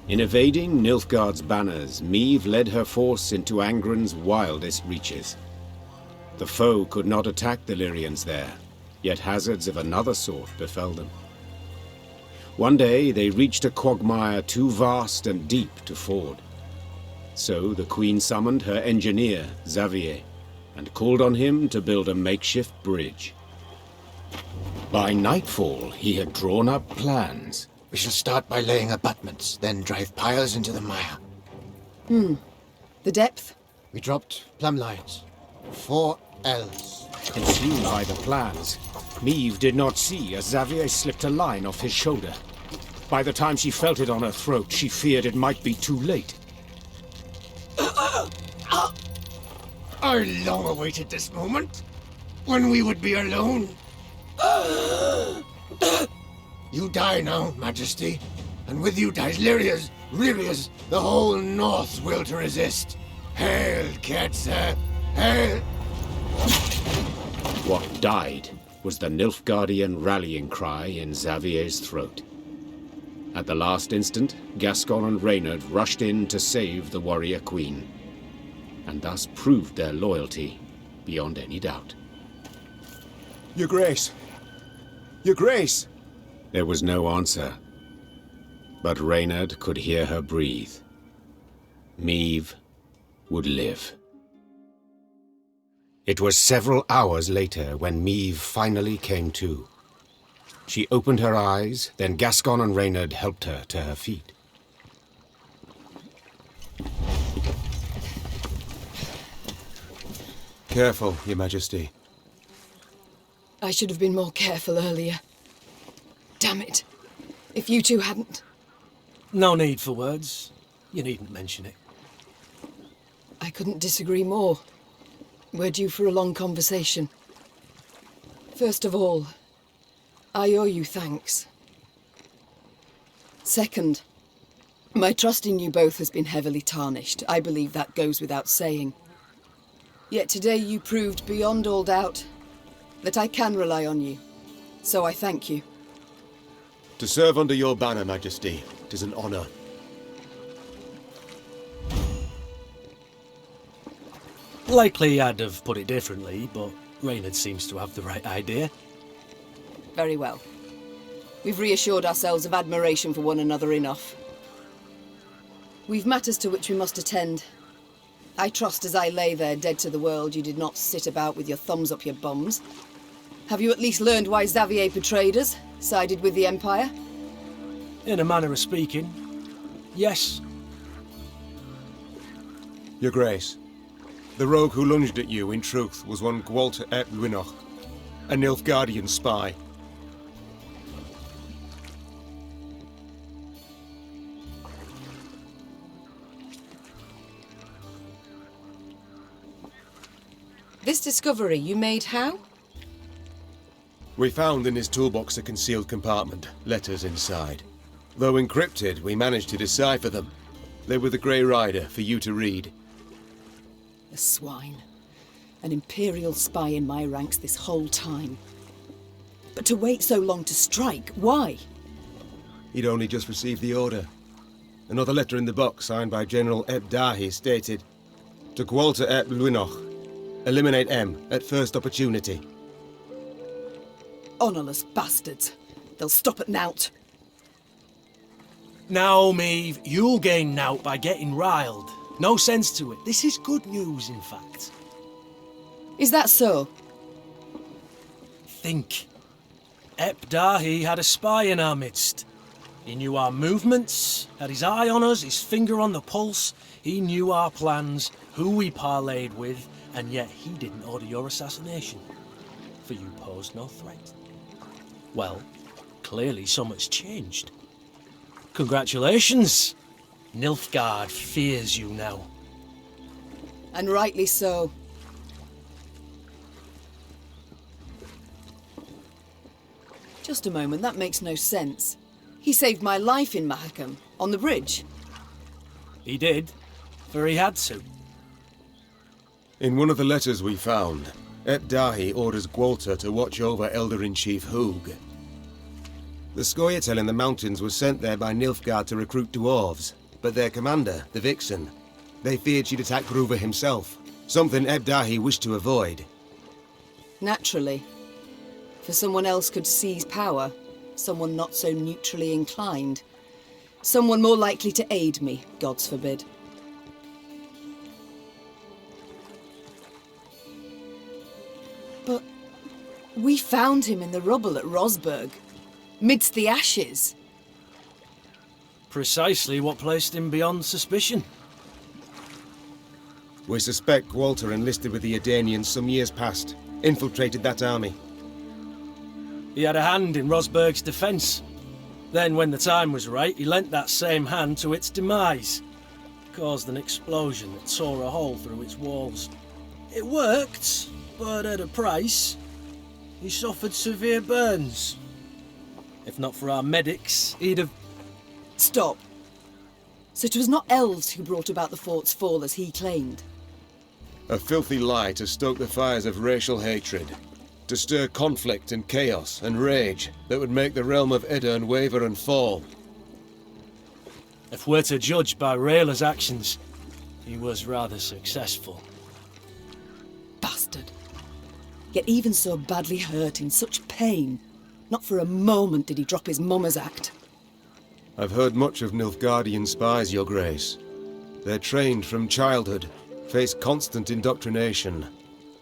In evading Nilfgaard's banners, Meve led her force into Angren's wildest reaches. The foe could not attack the Lyrians there, yet hazards of another sort befell them. One day they reached a quagmire too vast and deep to ford. So the Queen summoned her engineer, Xavier, and called on him to build a makeshift bridge. By nightfall, he had drawn up plans. We shall start by laying abutments, then drive piles into the mire. The depth? We dropped plumb lines. 4 Ls. Consumed by the plans, Meve did not see as Xavier slipped a line off his shoulder. By the time she felt it on her throat, she feared it might be too late. I long awaited this moment, when we would be alone. You die now, Majesty, and with you dies Lyria's, the whole North will to resist. Hail, Ketzer, hail! What died was the Nilfgaardian rallying cry in Xavier's throat. At the last instant, Gascon and Reynard rushed in to save the warrior queen, and thus proved their loyalty beyond any doubt. Your Grace! Your Grace! There was no answer, but Reynard could hear her breathe. Meve would live. It was several hours later when Meve finally came to. She opened her eyes, then Gascon and Reynard helped her to her feet. Careful, Your Majesty. I should have been more careful earlier. Damn it. If you two hadn't... No need for words. You needn't mention it. I couldn't disagree more. We're due for a long conversation. First of all, I owe you thanks. Second, my trust in you both has been heavily tarnished. I believe that goes without saying. Yet today you proved beyond all doubt that I can rely on you. So I thank you. To serve under your banner, Majesty, it is an honor. Likely I'd have put it differently, but Reynard seems to have the right idea. Very well. We've reassured ourselves of admiration for one another enough. We've matters to which we must attend. I trust as I lay there dead to the world, you did not sit about with your thumbs up your bums. Have you at least learned why Xavier betrayed us, sided with the Empire? In a manner of speaking, yes. Your Grace, the rogue who lunged at you, in truth, was one Gwent ep Luinoch, a Nilfgaardian spy. This discovery you made how? We found in his toolbox a concealed compartment, letters inside. Though encrypted, we managed to decipher them. They were the Grey Rider for you to read. The swine. An Imperial spy in my ranks this whole time. But to wait so long to strike, why? He'd only just received the order. Another letter in the box, signed by General Eb Dahi, stated, "To Gwent ep Luinoch. Eliminate M at first opportunity." Honourless bastards. They'll stop at nought. Now, Meve, you'll gain nought by getting riled. No sense to it. This is good news, in fact. Is that so? Think. Ep Dahi had a spy in our midst. He knew our movements, had his eye on us, his finger on the pulse. He knew our plans, who we parlayed with, and yet he didn't order your assassination. For you posed no threat. Well, clearly something's changed. Congratulations! Nilfgaard fears you now. And rightly so. Just a moment, that makes no sense. He saved my life in Mahakam, on the bridge. He did, for he had to. In one of the letters we found, Ep Dahi orders Gwalter to watch over Elder-in-Chief Hoog. The Scoia'tael in the mountains was sent there by Nilfgaard to recruit dwarves, but their commander, the Vixen, they feared she'd attack Gruver himself, something Ebdahi wished to avoid. Naturally. For someone else could seize power, someone not so neutrally inclined. Someone more likely to aid me, gods forbid. But we found him in the rubble at Rosberg, midst the ashes. Precisely what placed him beyond suspicion. We suspect Walter enlisted with the Edanians some years past, infiltrated that army. He had a hand in Rosberg's defence. Then, when the time was right, he lent that same hand to its demise. Caused an explosion that tore a hole through its walls. It worked, but at a price. He suffered severe burns. If not for our medics, he'd have... Stop. So it was not elves who brought about the fort's fall as he claimed? A filthy lie to stoke the fires of racial hatred, to stir conflict and chaos and rage that would make the realm of Edirn waver and fall. If we're to judge by Rayla's actions, he was rather successful. Bastard. Yet even so badly hurt, in such pain, not for a moment did he drop his mummer's act. I've heard much of Nilfgaardian spies, Your Grace. They're trained from childhood, face constant indoctrination.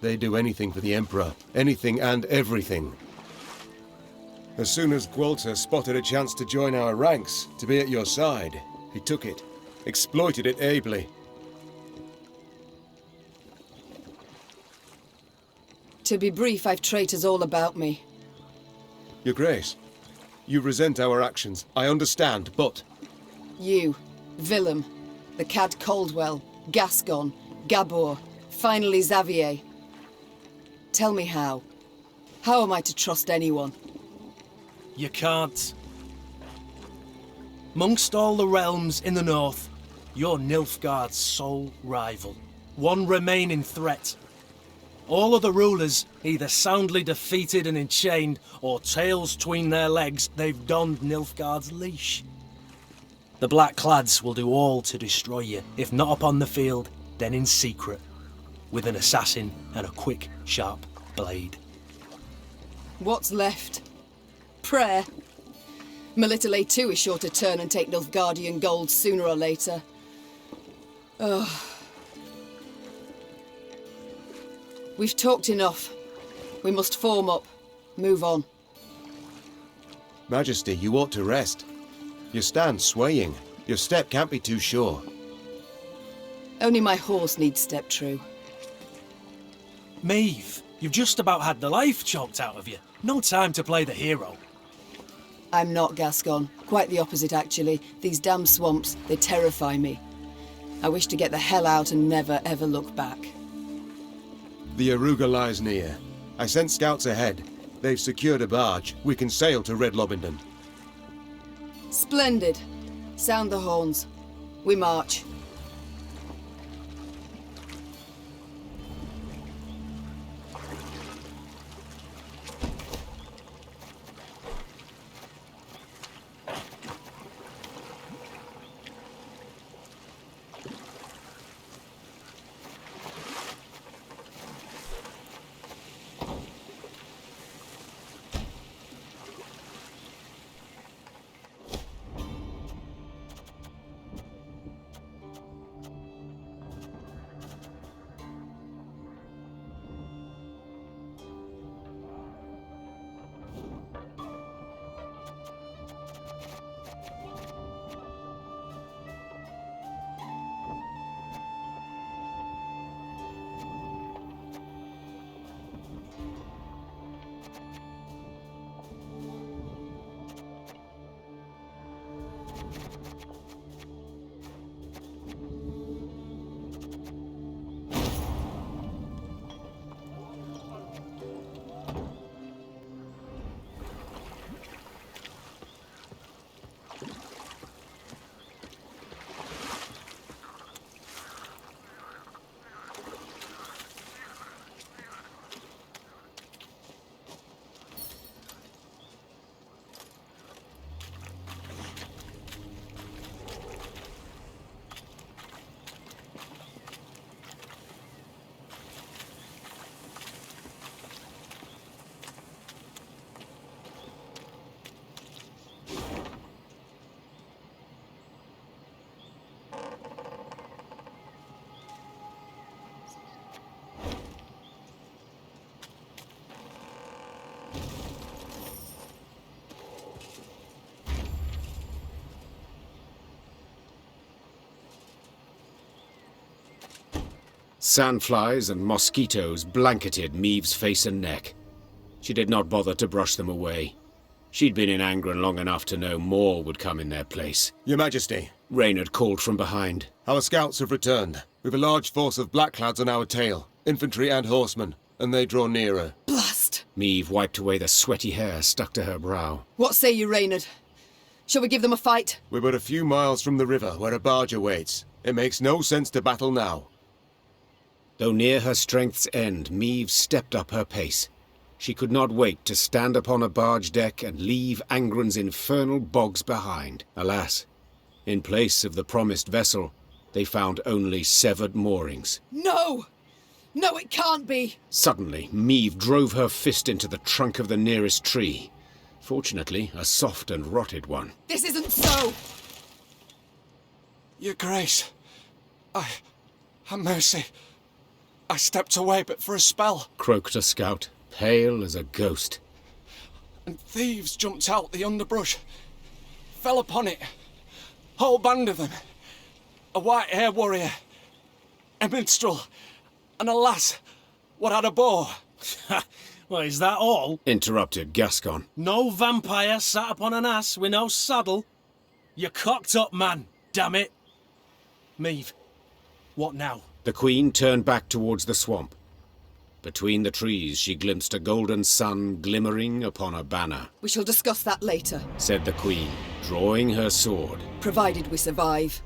They do anything for the Emperor, anything and everything. As soon as Gwalter spotted a chance to join our ranks, to be at your side, he took it, exploited it ably. To be brief, I've traitors all about me. Your Grace, you resent our actions, I understand, but... You, Willem, the Cad Caldwell, Gascon, Gabor, finally Xavier. Tell me how. How am I to trust anyone? You can't. Amongst all the realms in the north, you're Nilfgaard's sole rival. One remaining threat. All other rulers either soundly defeated and enchained, or tails tween their legs, they've donned Nilfgaard's leash. The Black-Clads will do all to destroy you, if not upon the field, then in secret, with an assassin and a quick, sharp blade. What's left? Prayer? Melitele too is sure to turn and take Nilfgaardian gold sooner or later. Ugh. We've talked enough. We must form up. Move on. Majesty, you ought to rest. You stand swaying. Your step can't be too sure. Only my horse needs step true. Maeve, you've just about had the life choked out of you. No time to play the hero. I'm not Gascon. Quite the opposite, actually. These damn swamps, they terrify me. I wish to get the hell out and never, ever look back. The Yaruga lies near. I sent scouts ahead. They've secured a barge. We can sail to Red Lobendon. Splendid. Sound the horns. We march. Sandflies and mosquitoes blanketed Maeve's face and neck. She did not bother to brush them away. She'd been in Angren long enough to know more would come in their place. Your Majesty, Reynard called from behind. our scouts have returned. We've a large force of blackclads on our tail, infantry and horsemen, and they draw nearer. Blast! Maeve wiped away the sweaty hair stuck to her brow. What say you, Reynard? Shall we give them a fight? We're but a few miles from the river where a barge awaits. It makes no sense to battle now. Though near her strength's end, Maeve stepped up her pace. She could not wait to stand upon a barge deck and leave Angren's infernal bogs behind. Alas, in place of the promised vessel, they found only severed moorings. No! No, it can't be! Suddenly, Maeve drove her fist into the trunk of the nearest tree. Fortunately, a soft and rotted one. This isn't so! Your Grace, have mercy. I stepped away but for a spell, Croaked a scout, pale as a ghost. and thieves jumped out the underbrush. Fell upon it. Whole band of them. A white-haired warrior, a minstrel, and a lass what had a bow. Well, is that all? Interrupted Gascon. No vampire sat upon an ass with no saddle? You cocked up, man, damn it. Maeve, what now? The Queen turned back towards the swamp. Between the trees she glimpsed a golden sun glimmering upon a banner. We shall discuss that later, Said the Queen, drawing her sword. provided we survive.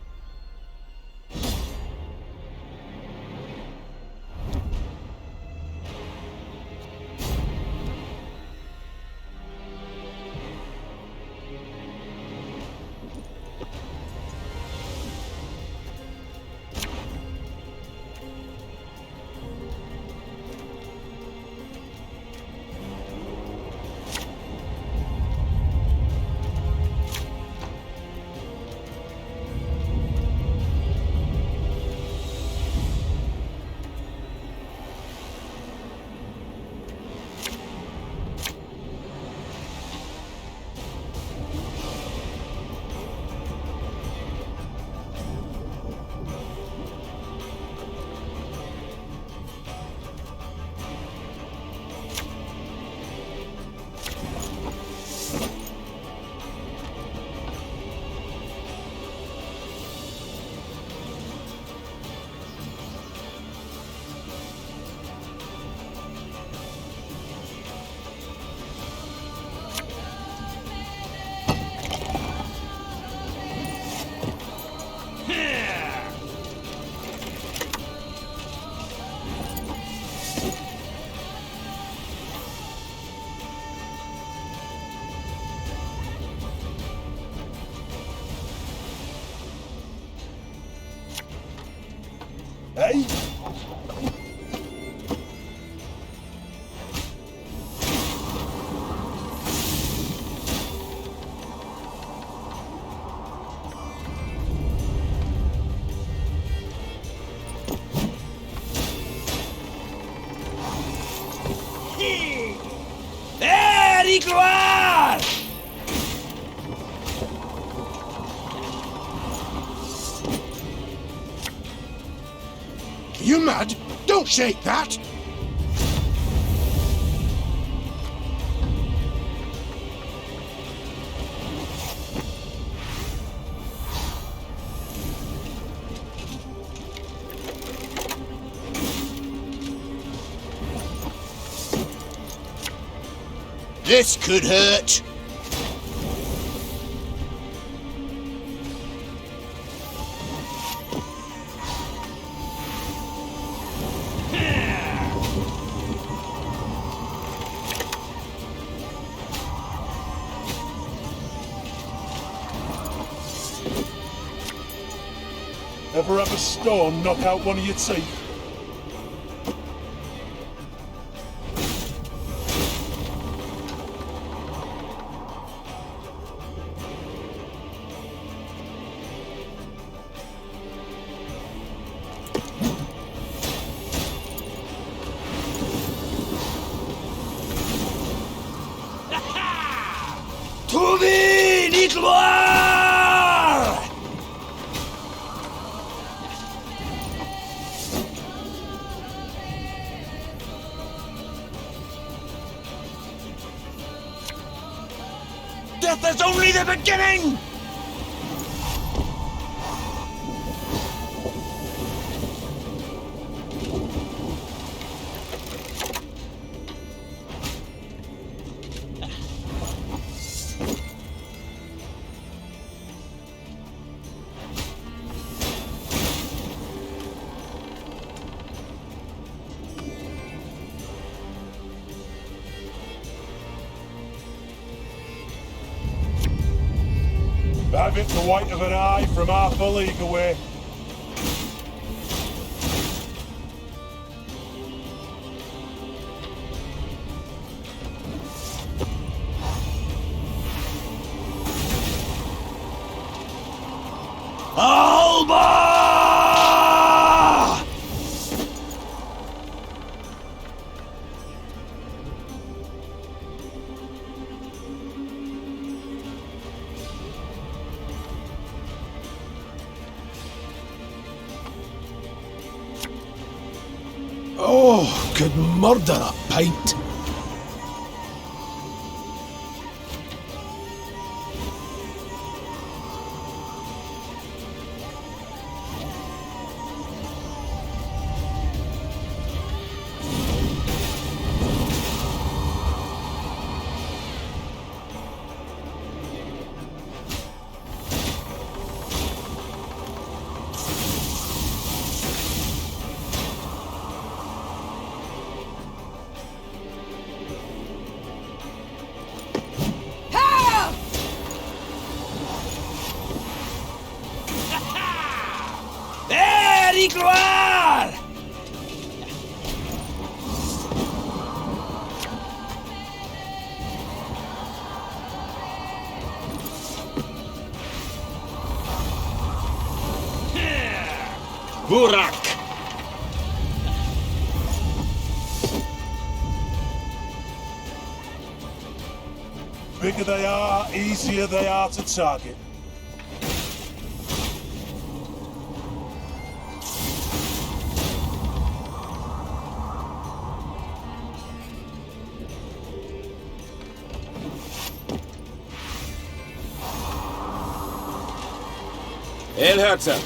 Hey? Very gloire! You mad? Don't shake that! This could hurt. Ever have a storm knock out one of your teeth? Trouvé ni gloire! Death is only the beginning! Have it the white of an eye from half a league away. Alba! Oh, could murder a pint. Gloire! Burak! Bigger they are, easier they are to target. Elherzer!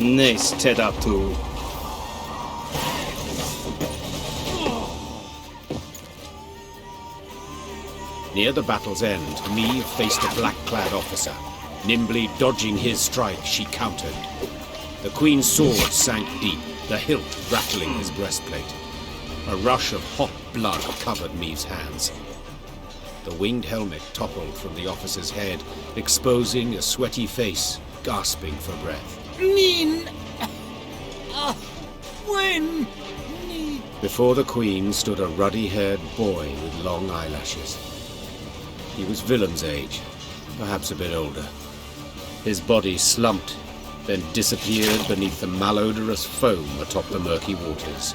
Nice Tedatu. Near the battle's end, Meve faced a black-clad officer. Nimbly dodging his strike, she countered. The Queen's sword sank deep, the hilt rattling his breastplate. A rush of hot blood covered Meve's hands. The winged helmet toppled from the officer's head, exposing a sweaty face, gasping for breath. Nin! When? Before the Queen stood a ruddy-haired boy with long eyelashes. He was Willem's age, perhaps a bit older. His body slumped, then disappeared beneath the malodorous foam atop the murky waters.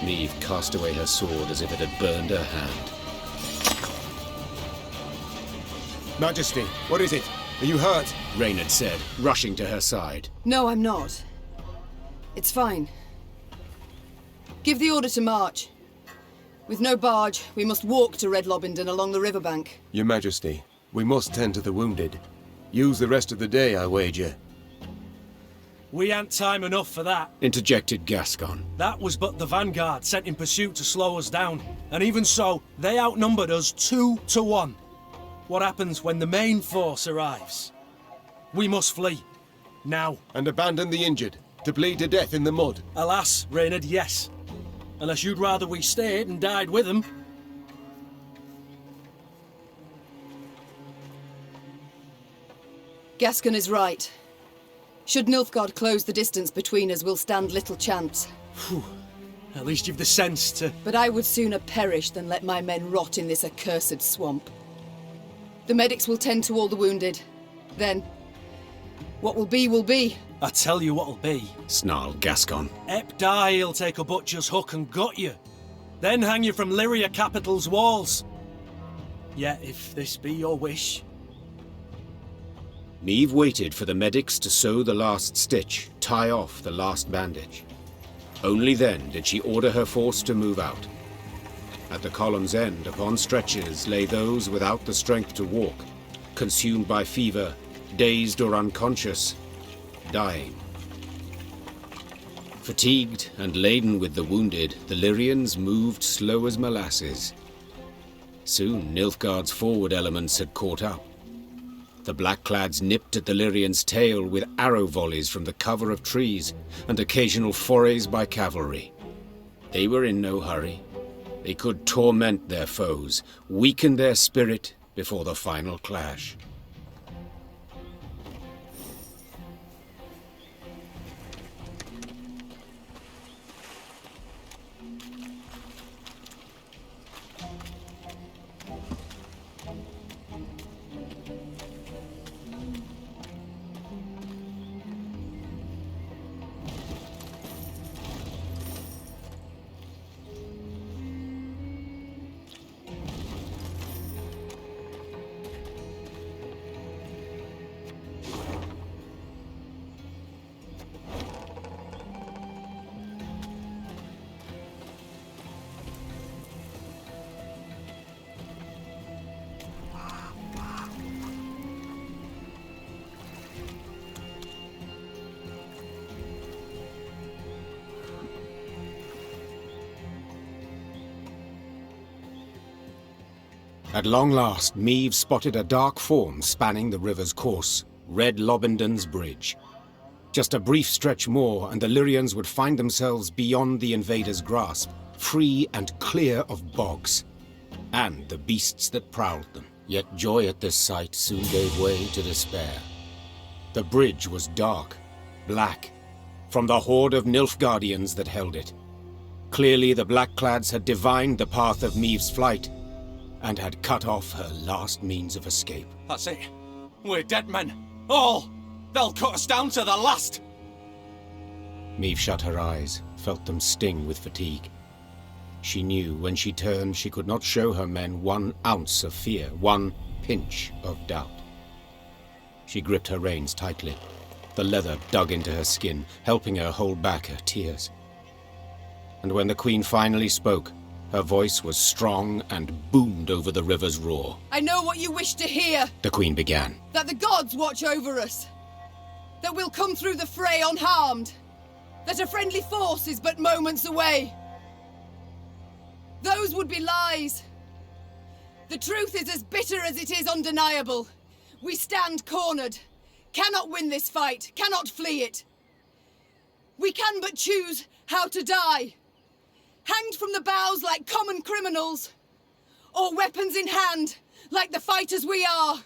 Meve cast away her sword as if it had burned her hand. Majesty, what is it? Are you hurt? Reynard said, rushing to her side. No, I'm not. It's fine. Give the order to march. With no barge, we must walk to Red Lobington along the riverbank. Your Majesty, we must tend to the wounded. Use the rest of the day, I wager. We ain't time enough for that. Interjected Gascon. That was but the vanguard sent in pursuit to slow us down. And even so, they outnumbered us 2-1. What happens when the main force arrives? We must flee. Now. And abandon the injured, to bleed to death in the mud. Alas, Reynard, yes. Unless you'd rather we stayed and died with them. Gascon is right. Should Nilfgaard close the distance between us, we'll stand little chance. At least you've the sense to... But I would sooner perish than let my men rot in this accursed swamp. The medics will tend to all the wounded. Then, what will be will be. I tell you what'll be. snarled Gascon. Ep Dai'll take a butcher's hook and gut you. Then hang you from Lyria capital's walls. Yet, if this be your wish... Meve waited for the medics to sew the last stitch, tie off the last bandage. Only then did she order her force to move out. At the column's end, upon stretchers, lay those without the strength to walk, consumed by fever, dazed or unconscious, dying. Fatigued and laden with the wounded, the Lyrians moved slow as molasses. Soon Nilfgaard's forward elements had caught up. The Blackclads nipped at the Lyrian's tail with arrow volleys from the cover of trees and occasional forays by cavalry. They were in no hurry. They could torment their foes, weaken their spirit before the final clash. At long last, Meve spotted a dark form spanning the river's course, Red Lobendon's bridge. Just a brief stretch more, and the Lyrians would find themselves beyond the invaders' grasp, free and clear of bogs, and the beasts that prowled them. Yet joy at this sight soon gave way to despair. The bridge was dark, black, from the horde of Nilfgaardians that held it. Clearly the Blackclads had divined the path of Meve's flight, and had cut off her last means of escape. That's it. We're dead men. All! They'll cut us down to the last! Meve shut her eyes, felt them sting with fatigue. She knew when she turned she could not show her men 1 ounce of fear, 1 pinch of doubt. She gripped her reins tightly. The leather dug into her skin, helping her hold back her tears. And when the Queen finally spoke, her voice was strong and boomed over the river's roar. I know what you wish to hear. The Queen began. That the gods watch over us. That we'll come through the fray unharmed. That a friendly force is but moments away. Those would be lies. The truth is as bitter as it is undeniable. We stand cornered. Cannot win this fight. Cannot flee it. We can but choose how to die. Hanged from the boughs like common criminals, or weapons in hand like the fighters we are.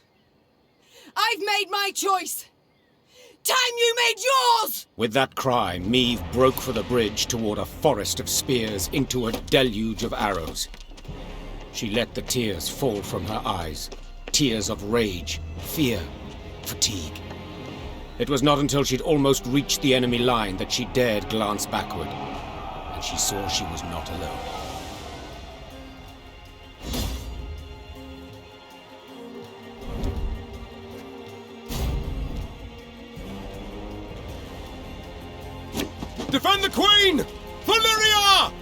I've made my choice. Time you made yours! With that cry, Meve broke for the bridge toward a forest of spears into a deluge of arrows. She let the tears fall from her eyes, tears of rage, fear, fatigue. It was not until she'd almost reached the enemy line that she dared glance backward. She saw she was not alone. Defend the Queen! Valyria!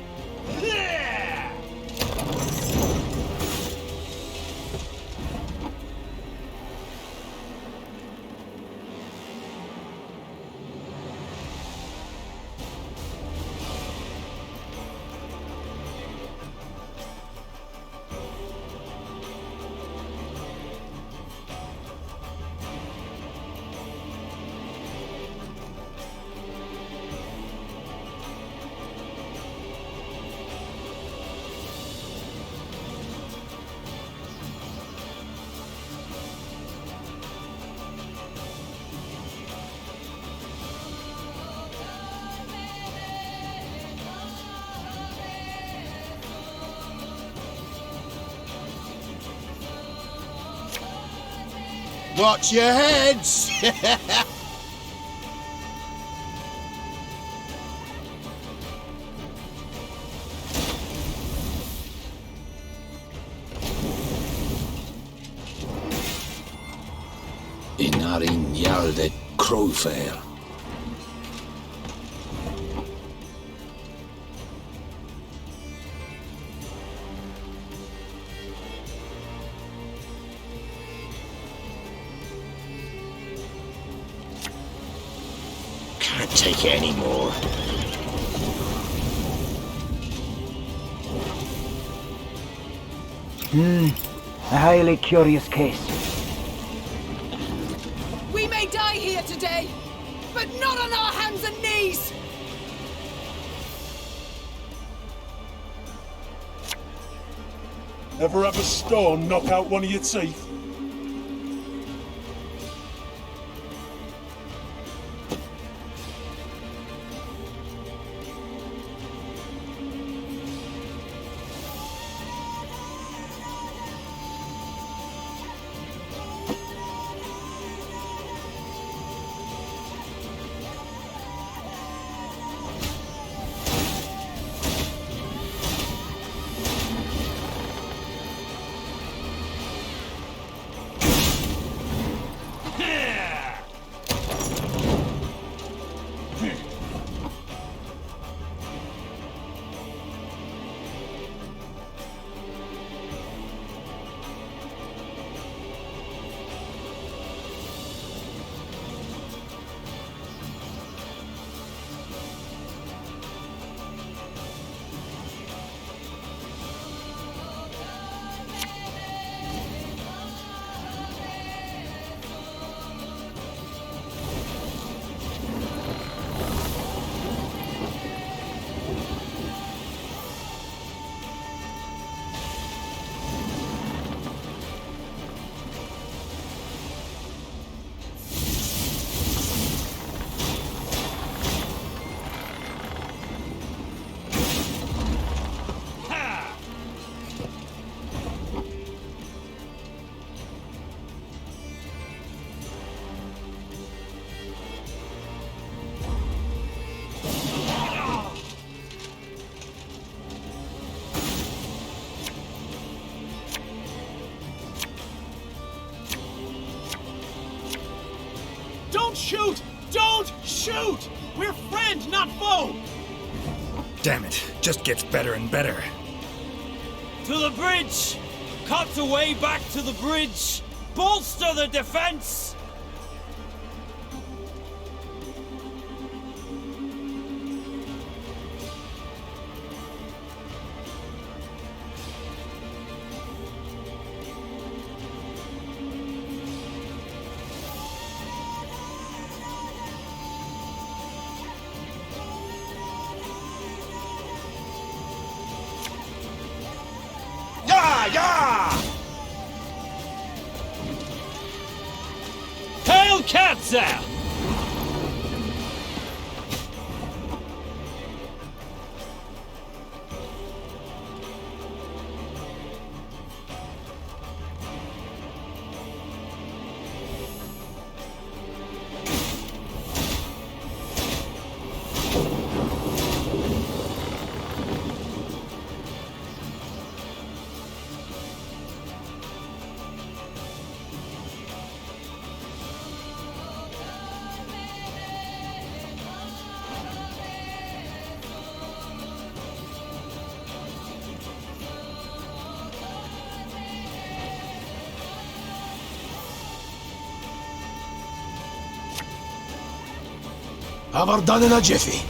Watch your heads! Inarin Yalde Crowfair. Can't take it anymore. A highly curious case. We may die here today, but not on our hands and knees! Ever have a stone knock out one of your teeth? Don't shoot! Don't shoot! We're friend, not foe! Damn it, just gets better and better. To the bridge! Cut the way back to the bridge! Bolster the defense! Hail Katza! Have her done in a jiffy.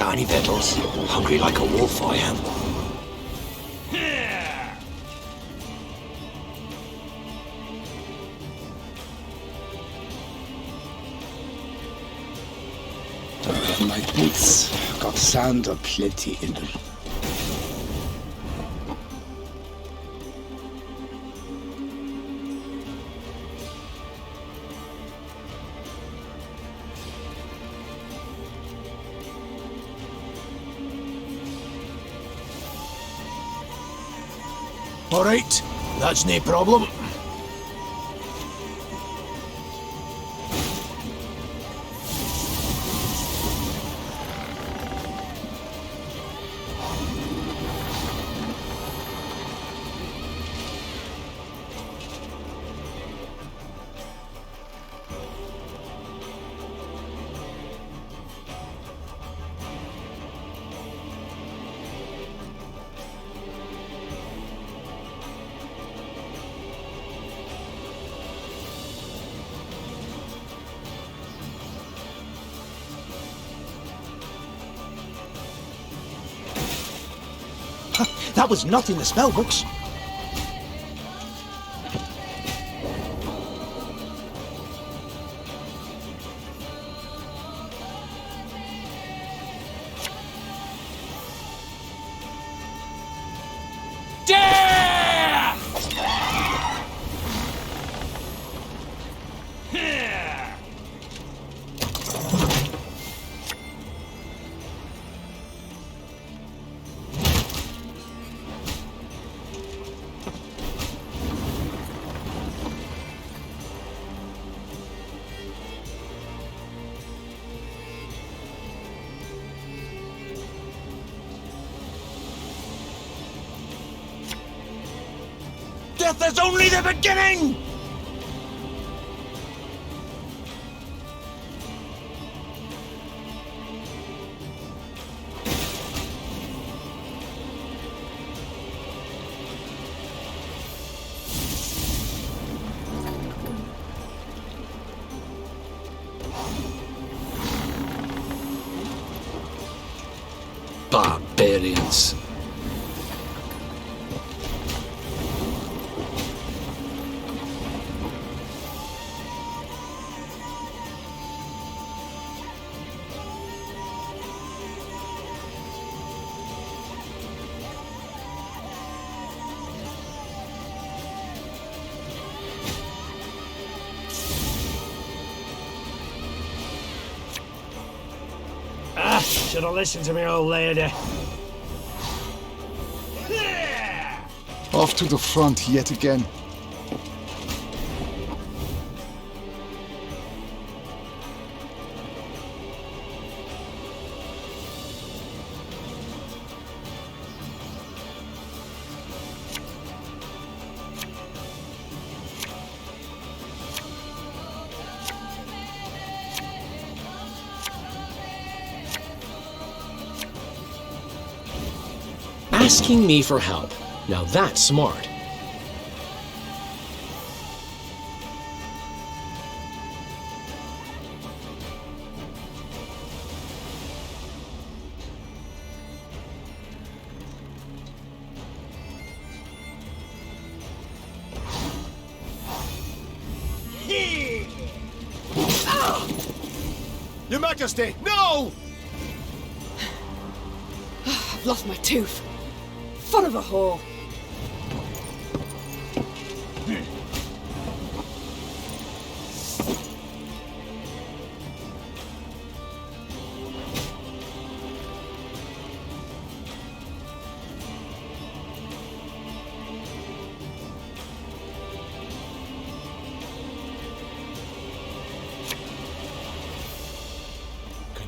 Got any victuals? Hungry like a wolf, I am. My boots got sand aplenty in them. All right, that's no problem. That was not in the spell books. Death is only the beginning! Barbarians. Should have listened to me, old lady. Off to the front yet again. Asking me for help. Now that's smart. Your Majesty, no! I've lost my tooth. Fun of a whore.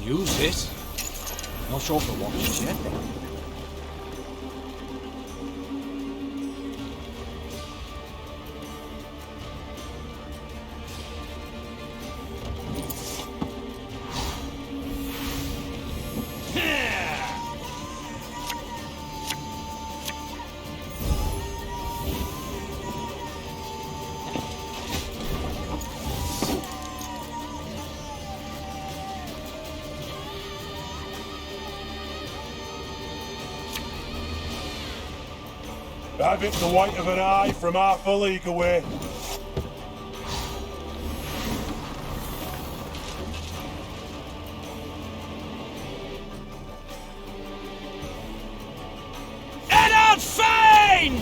Use this. Not sure for what just yet. Have it the white of an eye from half a league away. Eddard Fane!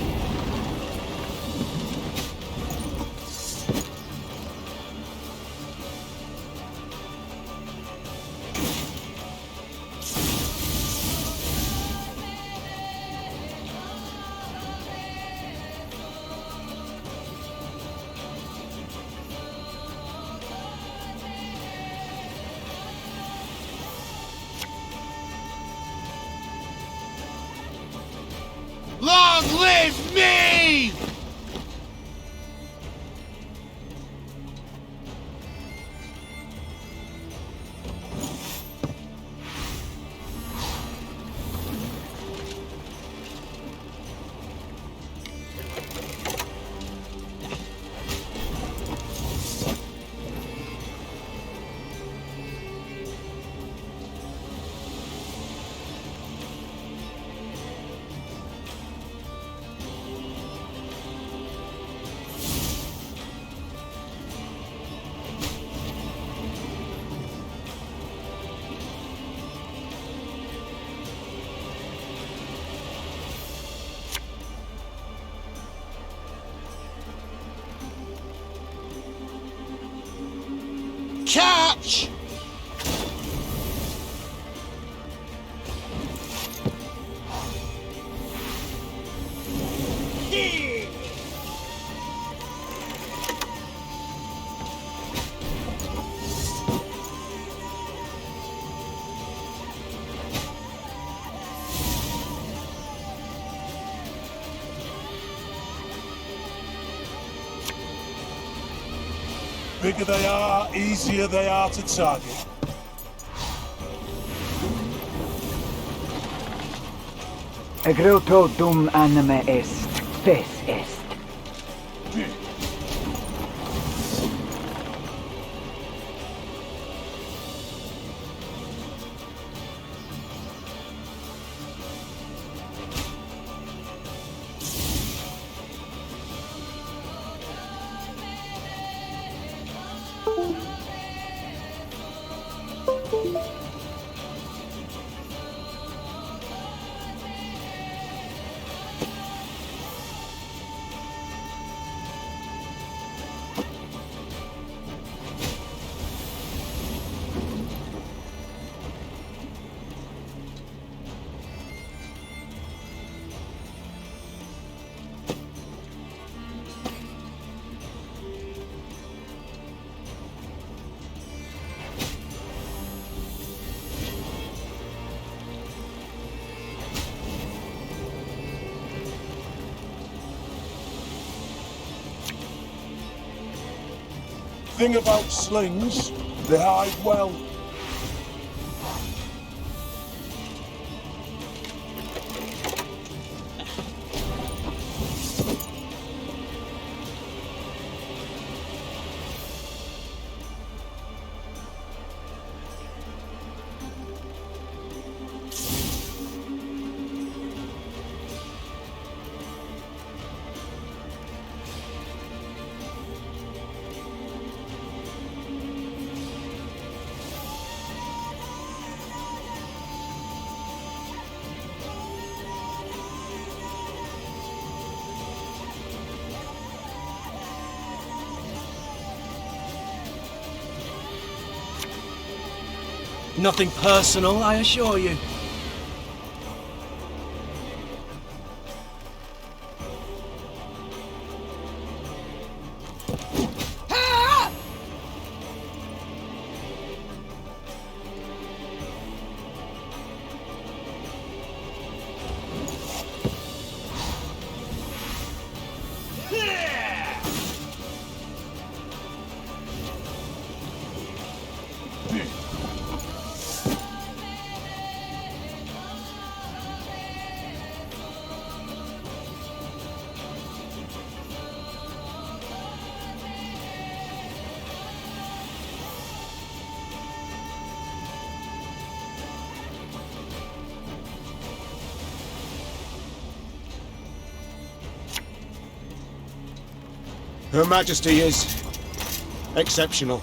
Long live me! Catch! Bigger they are, easier they are to target. Egruto dum anime est, fes est. Thing about slings, they hide well. Nothing personal, I assure you. Her Majesty is exceptional.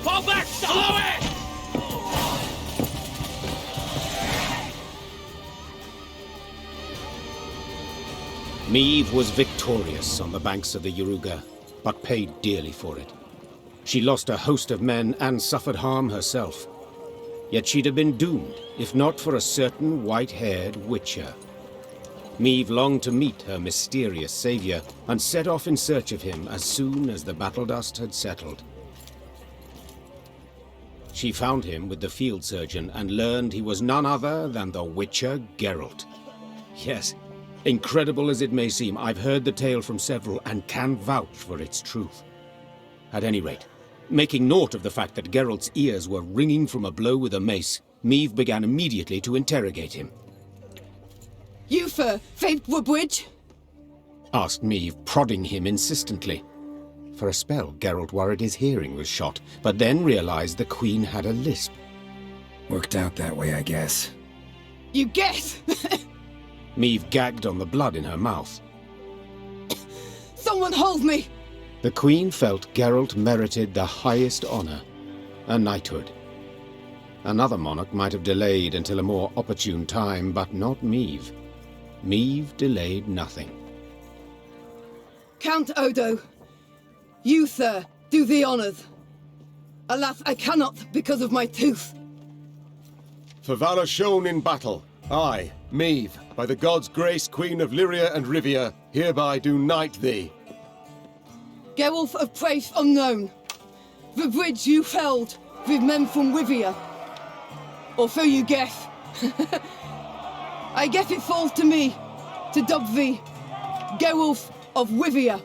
Fall back! Slow it! Meve was victorious on the banks of the Yaruga, but paid dearly for it. She lost a host of men and suffered harm herself. Yet she'd have been doomed, if not for a certain white-haired witcher. Meve longed to meet her mysterious savior, and set off in search of him as soon as the battle dust had settled. She found him with the field surgeon and learned he was none other than the Witcher Geralt. Yes, incredible as it may seem, I've heard the tale from several and can vouch for its truth. At any rate, making note of the fact that Geralt's ears were ringing from a blow with a mace, Meve began immediately to interrogate him. You for Thronebreaker? Asked Meve, prodding him insistently. For a spell, Geralt worried his hearing was shot, but then realized the Queen had a lisp. Worked out that way, I guess. You guess? Meve gagged on the blood in her mouth. Someone hold me! The Queen felt Geralt merited the highest honor, a knighthood. Another monarch might have delayed until a more opportune time, but not Meve. Meve delayed nothing. Count Odo, you, sir, do the honors. Alas, I cannot because of my tooth. For valor shown in battle, I, Meve, by the gods' grace, Queen of Lyria and Rivia, hereby do knight thee. Geralt of place unknown. The bridge you felled with men from Rivia. Or so you guess. I guess it falls to me to dub thee Geralt of Rivia.